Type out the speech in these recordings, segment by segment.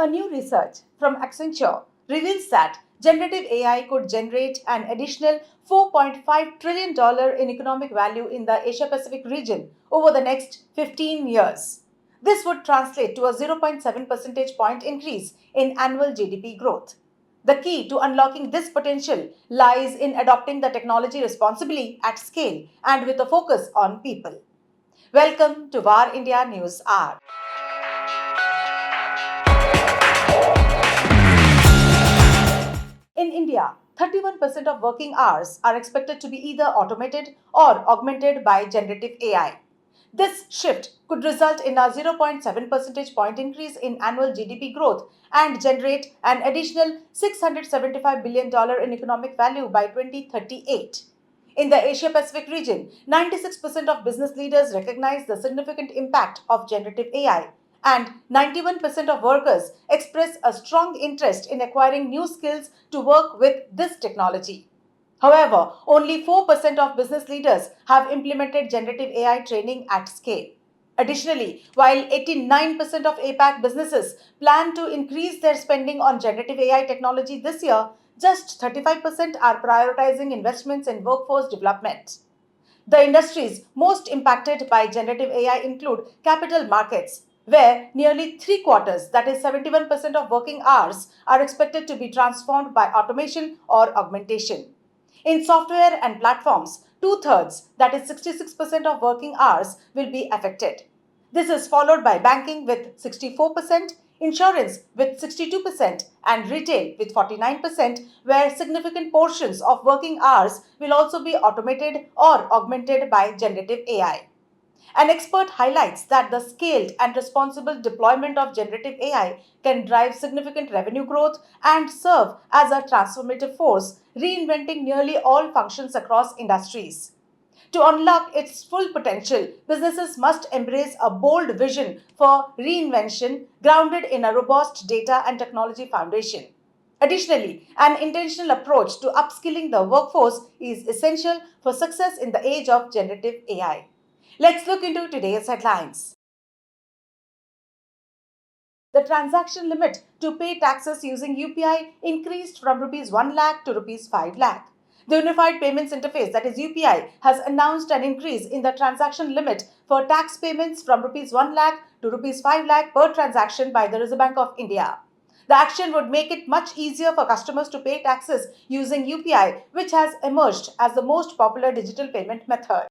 A new research from Accenture reveals that generative AI could generate an additional $4.5 trillion in economic value in the Asia Pacific region over the next 15 years. This would translate to a zero point 0.7 percentage point increase in annual GDP growth. The key to unlocking this potential lies in adopting the technology responsibly at scale and with a focus on people. Welcome to VAR India News Hour. In India, 31% of working hours are expected to be either automated or augmented by generative AI. This shift could result in a zero point 0.7 percentage point increase in annual GDP growth and generate an additional $675 billion in economic value by 2038. In the Asia Pacific region, 96% of business leaders recognize the significant impact of generative AI, and 91% of workers express a strong interest in acquiring new skills to work with this technology. However, only 4% of business leaders have implemented generative AI training at scale. Additionally, while 89% of APAC businesses plan to increase their spending on generative AI technology this year, just 35% are prioritizing investments in workforce development. The industries most impacted by generative AI include capital markets, where nearly three quarters, that is 71% of working hours, are expected to be transformed by automation or augmentation. In software and platforms, two-thirds, that is 66% of working hours, will be affected. This is followed by banking with 64%, insurance with 62%, and retail with 49%, where significant portions of working hours will also be automated or augmented by generative AI. An expert highlights that the scaled and responsible deployment of generative AI can drive significant revenue growth and serve as a transformative force, reinventing nearly all functions across industries. To unlock its full potential, businesses must embrace a bold vision for reinvention grounded in a robust data and technology foundation. Additionally, an intentional approach to upskilling the workforce is essential for success in the age of generative AI. Let's look into today's headlines. The transaction limit to pay taxes using UPI increased from Rs 1 lakh to Rs 5 lakh. The Unified Payments Interface, that is UPI, has announced an increase in the transaction limit for tax payments from Rs 1 lakh to Rs 5 lakh per transaction by the Reserve Bank of India. The action would make it much easier for customers to pay taxes using UPI, which has emerged as the most popular digital payment method.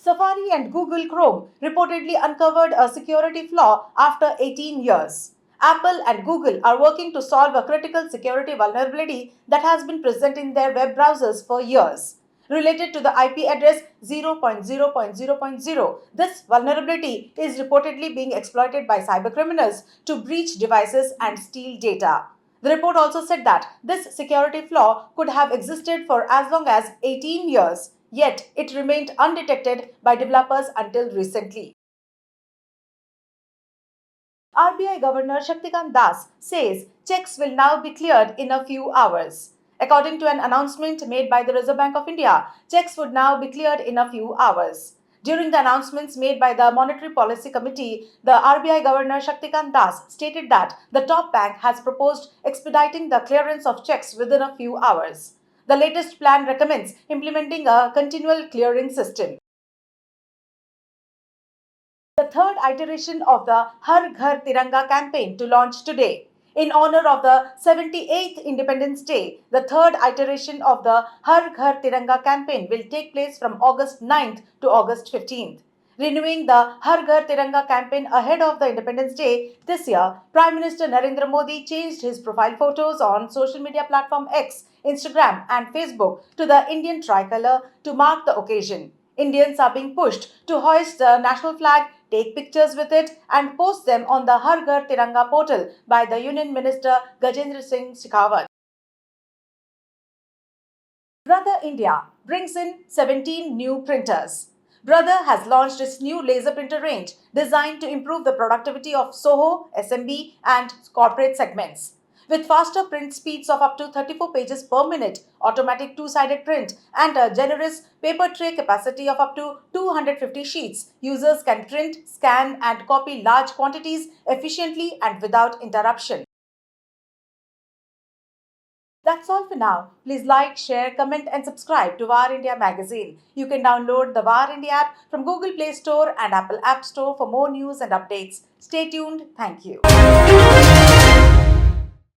Safari and Google Chrome reportedly uncovered a security flaw after 18 years. Apple and Google are working to solve a critical security vulnerability that has been present in their web browsers for years. Related to the IP address 0.0.0.0, this vulnerability is reportedly being exploited by cybercriminals to breach devices and steal data. The report also said that this security flaw could have existed for as long as 18 years, yet it remained undetected by developers until recently. RBI Governor Shaktikant Das says checks will now be cleared in a few hours. According to an announcement made by the Reserve Bank of India, checks would now be cleared in a few hours. During the announcements made by the Monetary Policy Committee, the RBI Governor Shaktikant Das stated that the top bank has proposed expediting the clearance of checks within a few hours. The latest plan recommends implementing a continual clearing system. The third iteration of the Har Ghar Tiranga campaign to launch today. In honor of the 78th Independence Day, the third iteration of the Har Ghar Tiranga campaign will take place from August 9th to August 15th. Renewing the Har Ghar Tiranga campaign ahead of the Independence Day this year, Prime Minister Narendra Modi changed his profile photos on social media platform X, Instagram and Facebook to the Indian tricolor to mark the occasion. Indians are being pushed to hoist the national flag, take pictures with it, and post them on the Har Ghar Tiranga portal by the Union Minister Gajendra Singh Shekhawat. Brother India brings in 17 new printers. Brother has launched its new laser printer range designed to improve the productivity of SOHO, SMB, and corporate segments. With faster print speeds of up to 34 pages per minute, automatic two-sided print, and a generous paper tray capacity of up to 250 sheets, users can print, scan, and copy large quantities efficiently and without interruption. That's all for now. Please like, share, comment, and subscribe to VAR India magazine. You can download the VAR India app from Google Play Store and Apple App Store for more news and updates. Stay tuned. Thank you.